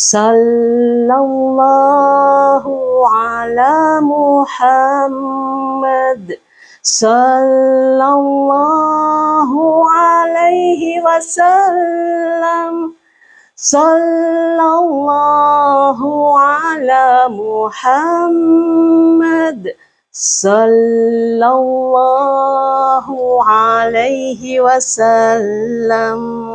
Sallallahu ala Muhammad. Sallallahu alaihi wasallam. Sallallahu ala Muhammad. Sallallahu alaihi wasallam.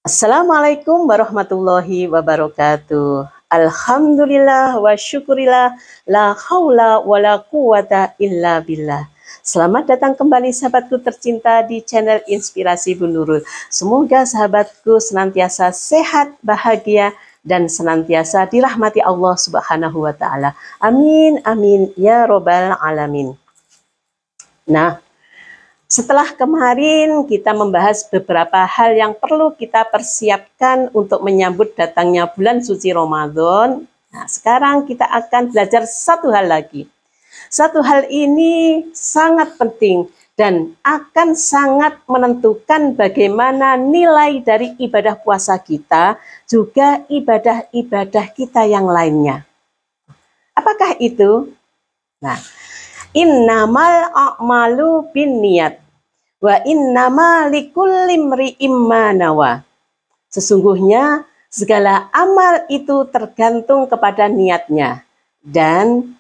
Assalamualaikum warahmatullahi wabarakatuh. Alhamdulillah wa syukurillah, la haula wa la quwata illa billah. Selamat datang kembali sahabatku tercinta di channel Inspirasi Bu Nurul. Semoga sahabatku senantiasa sehat, bahagia, dan senantiasa dirahmati Allah Subhanahu wa Ta'ala. Amin, amin, ya Robbal Alamin. Nah, setelah kemarin kita membahas beberapa hal yang perlu kita persiapkan untuk menyambut datangnya bulan suci Ramadan. Nah, sekarang kita akan belajar satu hal lagi. Satu hal ini sangat penting dan akan sangat menentukan bagaimana nilai dari ibadah puasa kita, juga ibadah-ibadah kita yang lainnya. Apakah itu? Nah, innamal a'malu binniyat wa innama likulli imri'im ma nawa. Sesungguhnya segala amal itu tergantung kepada niatnya dan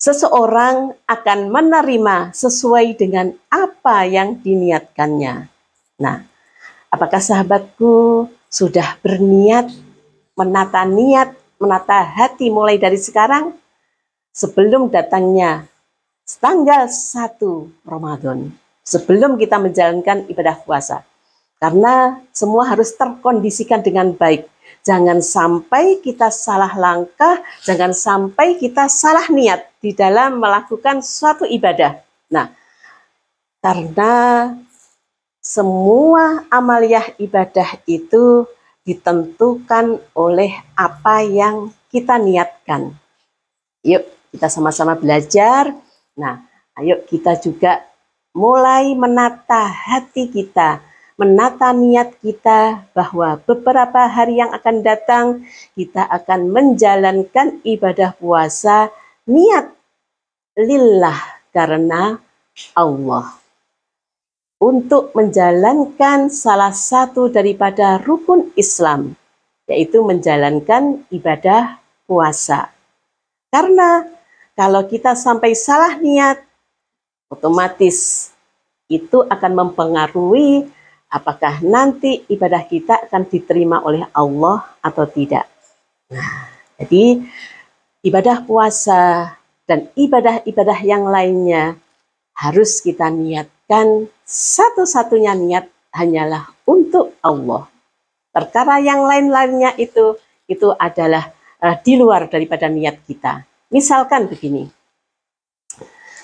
seseorang akan menerima sesuai dengan apa yang diniatkannya. Nah, apakah sahabatku sudah berniat menata niat, menata hati mulai dari sekarang sebelum datangnya tanggal 1 Ramadan, sebelum kita menjalankan ibadah puasa. Karena semua harus terkondisikan dengan baik. Jangan sampai kita salah langkah, jangan sampai kita salah niat di dalam melakukan suatu ibadah. Nah, karena semua amaliyah ibadah itu ditentukan oleh apa yang kita niatkan. Yuk, kita sama-sama belajar. Nah, ayo kita juga mulai menata hati kita, menata niat kita bahwa beberapa hari yang akan datang kita akan menjalankan ibadah puasa niat lillah karena Allah. Untuk menjalankan salah satu daripada rukun Islam, yaitu menjalankan ibadah puasa. Karena kalau kita sampai salah niat, otomatis itu akan mempengaruhi apakah nanti ibadah kita akan diterima oleh Allah atau tidak. Nah, jadi ibadah puasa dan ibadah-ibadah yang lainnya harus kita niatkan, satu-satunya niat hanyalah untuk Allah. Perkara yang lain-lainnya itu adalah di luar daripada niat kita. Misalkan begini,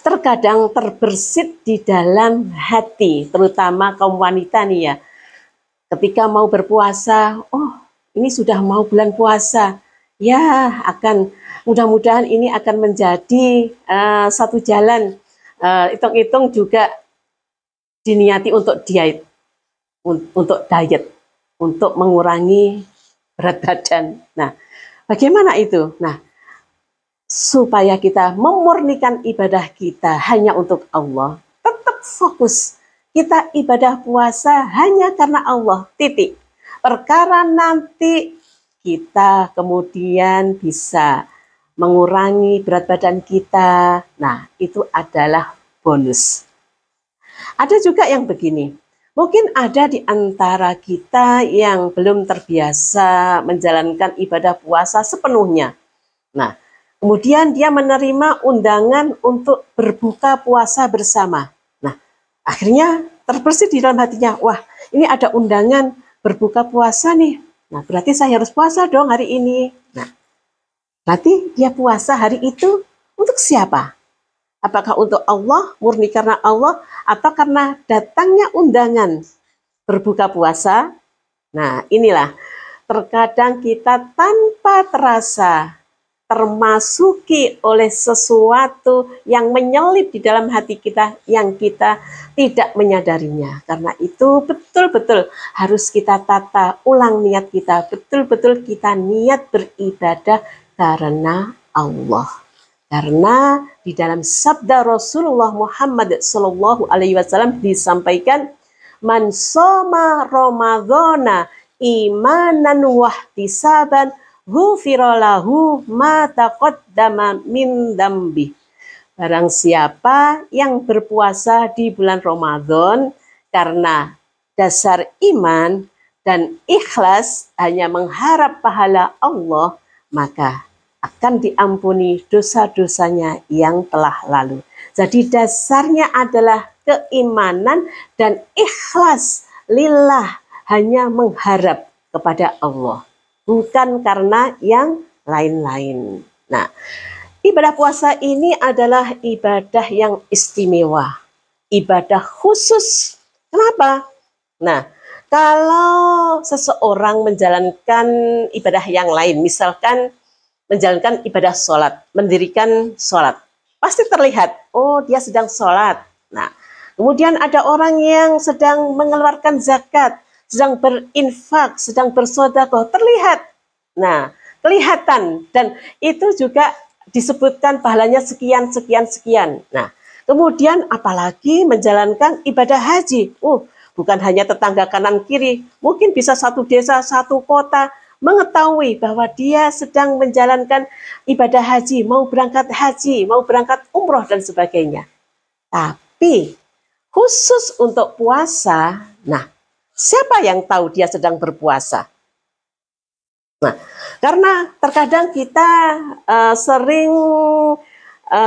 terkadang terbersit di dalam hati, terutama kaum wanita nih ya, ketika mau berpuasa, oh ini sudah mau bulan puasa, ya akan mudah-mudahan ini akan menjadi satu jalan, hitung-hitung juga diniati untuk diet, untuk mengurangi berat badan. Nah, bagaimana itu? Nah, supaya kita memurnikan ibadah kita hanya untuk Allah, tetap fokus. Kita ibadah puasa hanya karena Allah, titik. Perkara nanti kita kemudian bisa mengurangi berat badan kita, nah itu adalah bonus. Ada juga yang begini, mungkin ada di antara kita yang belum terbiasa menjalankan ibadah puasa sepenuhnya. Nah, kemudian dia menerima undangan untuk berbuka puasa bersama. Nah, akhirnya terbersit di dalam hatinya, wah ini ada undangan berbuka puasa nih. Nah, berarti saya harus puasa dong hari ini. Nah, berarti dia puasa hari itu untuk siapa? Apakah untuk Allah, murni karena Allah, atau karena datangnya undangan berbuka puasa? Nah, inilah terkadang kita tanpa terasa termasuki oleh sesuatu yang menyelip di dalam hati kita yang kita tidak menyadarinya. Karena itu betul-betul harus kita tata ulang niat kita, betul-betul kita niat beribadah karena Allah. Karena di dalam sabda Rasulullah Muhammad SAW disampaikan, man soma Ramadhana imanan wahtisaban ghufira lahu ma taqaddama min dambi. Barang siapa yang berpuasa di bulan Ramadan karena dasar iman dan ikhlas hanya mengharap pahala Allah, maka akan diampuni dosa-dosanya yang telah lalu. Jadi dasarnya adalah keimanan dan ikhlas lillah, hanya mengharap kepada Allah, bukan karena yang lain-lain. Nah, ibadah puasa ini adalah ibadah yang istimewa, ibadah khusus. Kenapa? Nah, kalau seseorang menjalankan ibadah yang lain, misalkan menjalankan ibadah sholat, mendirikan sholat, pasti terlihat, oh dia sedang sholat. Nah, kemudian ada orang yang sedang mengeluarkan zakat, sedang berinfak, sedang bersedekah, terlihat. Nah, kelihatan, dan itu juga disebutkan pahalanya sekian, sekian, sekian. Nah, kemudian apalagi menjalankan ibadah haji. Bukan hanya tetangga kanan kiri, mungkin bisa satu desa, satu kota, mengetahui bahwa dia sedang menjalankan ibadah haji, mau berangkat haji, mau berangkat umroh dan sebagainya. Tapi khusus untuk puasa, nah siapa yang tahu dia sedang berpuasa? Nah, karena terkadang kita sering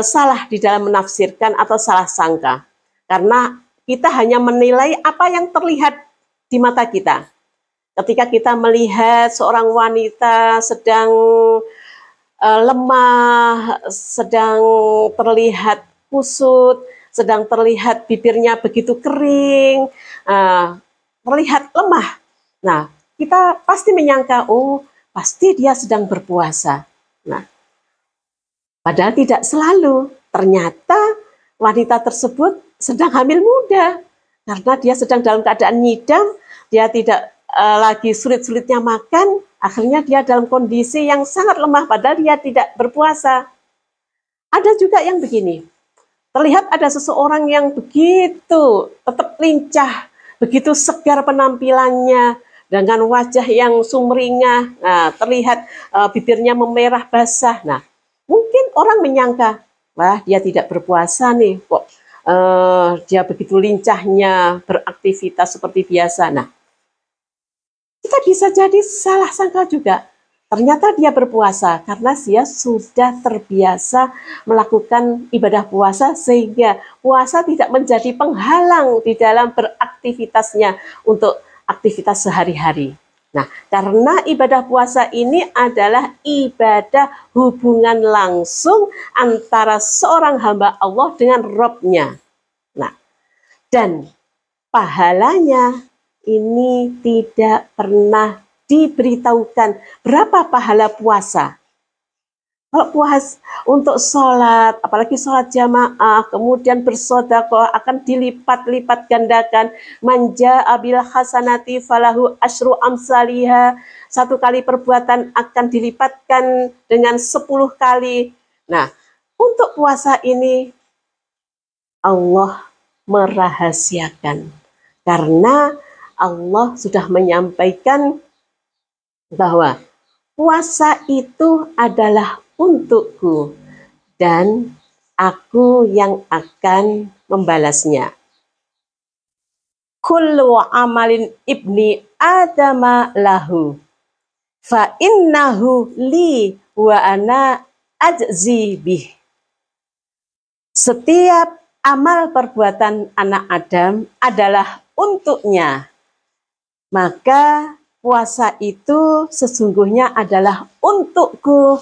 salah di dalam menafsirkan atau salah sangka, karena kita hanya menilai apa yang terlihat di mata kita. Ketika kita melihat seorang wanita sedang lemah, sedang terlihat kusut, sedang terlihat bibirnya begitu kering, terlihat lemah. Nah, kita pasti menyangka, oh pasti dia sedang berpuasa. Nah, padahal tidak selalu. Ternyata wanita tersebut sedang hamil muda. Karena dia sedang dalam keadaan nyidam, dia tidak lagi sulit-sulitnya makan, akhirnya dia dalam kondisi yang sangat lemah, padahal dia tidak berpuasa. Ada juga yang begini, terlihat ada seseorang yang begitu tetap lincah, begitu segar penampilannya, dengan wajah yang sumringah, terlihat bibirnya memerah basah. Nah, mungkin orang menyangka, wah dia tidak berpuasa nih, kok dia begitu lincahnya beraktivitas seperti biasa. Nah, kita bisa jadi salah sangka juga. Ternyata dia berpuasa karena dia sudah terbiasa melakukan ibadah puasa, sehingga puasa tidak menjadi penghalang di dalam beraktivitasnya untuk aktivitas sehari-hari. Nah, karena ibadah puasa ini adalah ibadah hubungan langsung antara seorang hamba Allah dengan Rabb-nya. Nah, dan pahalanya ini tidak pernah diberitahukan berapa pahala puasa. Kalau puas untuk sholat, apalagi sholat jamaah, kemudian bersedekah akan dilipat-lipat gandakan. Manja abil hasanati falahu asyru amsaliha. 1 kali perbuatan akan dilipatkan dengan 10 kali. Nah, untuk puasa ini Allah merahasiakan. Karena Allah sudah menyampaikan bahwa puasa itu adalah untukku dan aku yang akan membalasnya. Kullu amalin ibni adama lahu fa innahu li wa ana ajzi bih. Setiap amal perbuatan anak Adam adalah untuknya. Maka puasa itu sesungguhnya adalah untukku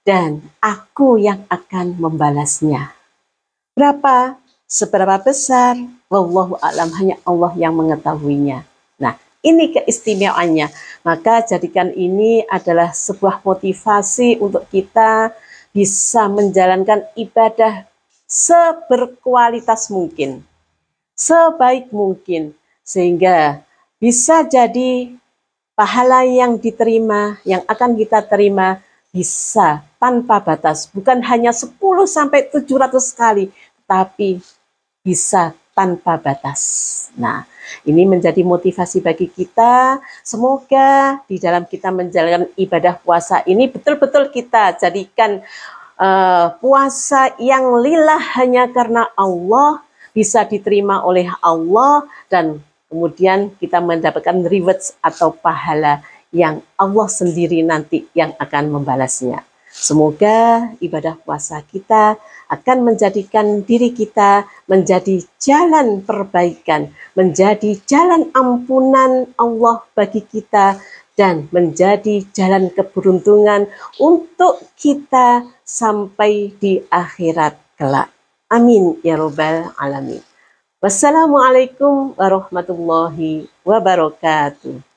dan aku yang akan membalasnya. Berapa? Seberapa besar? Wallahu a'lam, hanya Allah yang mengetahuinya. Nah, Ini keistimewaannya. Maka jadikan ini adalah sebuah motivasi untuk kita bisa menjalankan ibadah seberkualitas mungkin, sebaik mungkin, sehingga bisa jadi pahala yang diterima, yang akan kita terima bisa tanpa batas. Bukan hanya 10 sampai 700 kali, tapi bisa tanpa batas. Nah, ini menjadi motivasi bagi kita. Semoga di dalam kita menjalankan ibadah puasa ini betul-betul kita jadikan puasa yang lillah hanya karena Allah, bisa diterima oleh Allah, dan kemudian kita mendapatkan rewards atau pahala yang Allah sendiri nanti yang akan membalasnya. Semoga ibadah puasa kita akan menjadikan diri kita menjadi jalan perbaikan, menjadi jalan ampunan Allah bagi kita, dan menjadi jalan keberuntungan untuk kita sampai di akhirat kelak. Amin ya robbal alamin. Wassalamualaikum warahmatullahi wabarakatuh.